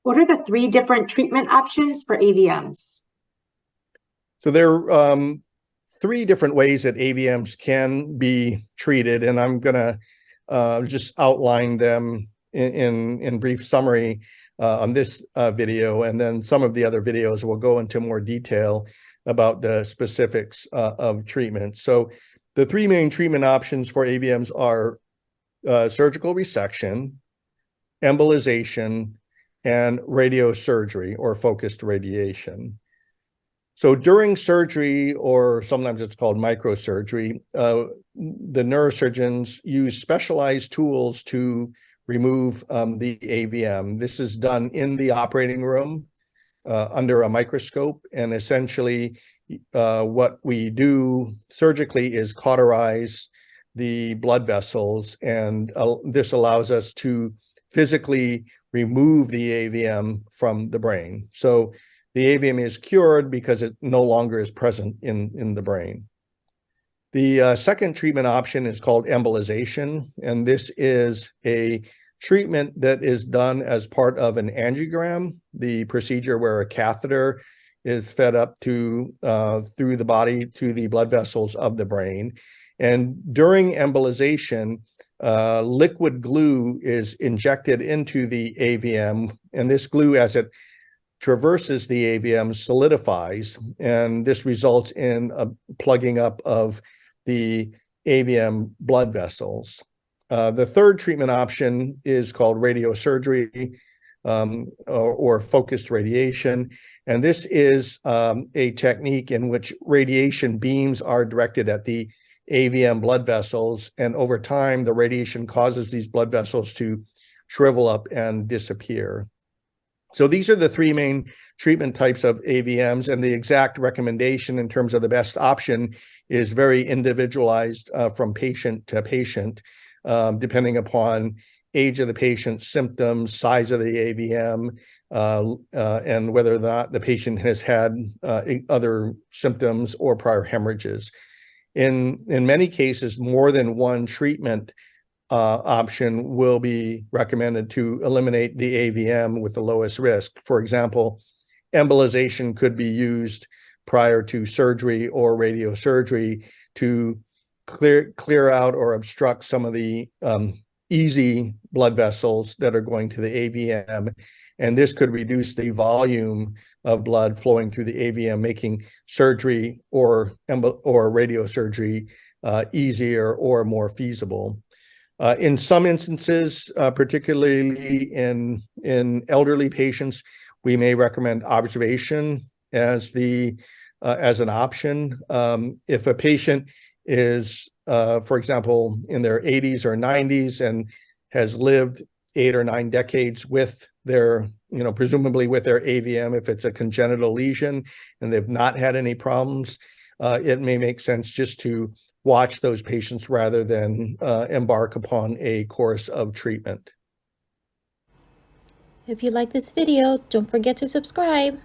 What are the three different treatment options for AVMs? So there are three different ways that AVMs can be treated, and I'm going to just outline them in brief summary on this video, and then some of the other videos will go into more detail about the specifics of treatment. So the three main treatment options for AVMs are surgical resection, embolization, and radiosurgery or focused radiation. So during surgery, or sometimes it's called microsurgery, the neurosurgeons use specialized tools to remove the AVM. This is done in the operating room under a microscope, and essentially what we do surgically is cauterize the blood vessels, and this allows us to physically remove the AVM from the brain. So the AVM is cured because it no longer is present in the brain. The second treatment option is called embolization, and this is a treatment that is done as part of an angiogram, the procedure where a catheter is fed up to through the body to the blood vessels of the brain. And during embolization, liquid glue is injected into the AVM, and this glue, as it traverses the AVM, solidifies, and this results in a plugging up of the AVM blood vessels. The third treatment option is called radiosurgery or focused radiation, and this is a technique in which radiation beams are directed at the AVM blood vessels, and over time the radiation causes these blood vessels to shrivel up and disappear. So these are the three main treatment types of AVMs, and the exact recommendation in terms of the best option is very individualized from patient to patient, depending upon age of the patient, symptoms, size of the AVM, and whether or not the patient has had other symptoms or prior hemorrhages. In many cases, more than one treatment option will be recommended to eliminate the AVM with the lowest risk. For example, embolization could be used prior to surgery or radiosurgery to clear out or obstruct some of the easy blood vessels that are going to the AVM. And this could reduce the volume of blood flowing through the AVM, making surgery or radiosurgery easier or more feasible. In some instances, particularly in elderly patients, we may recommend observation as an option. If a patient is, for example, in their 80s or 90s and has lived 8 or 9 decades with their, presumably with their AVM, if it's a congenital lesion and they've not had any problems, it may make sense just to watch those patients rather than embark upon a course of treatment. If you like this video, don't forget to subscribe.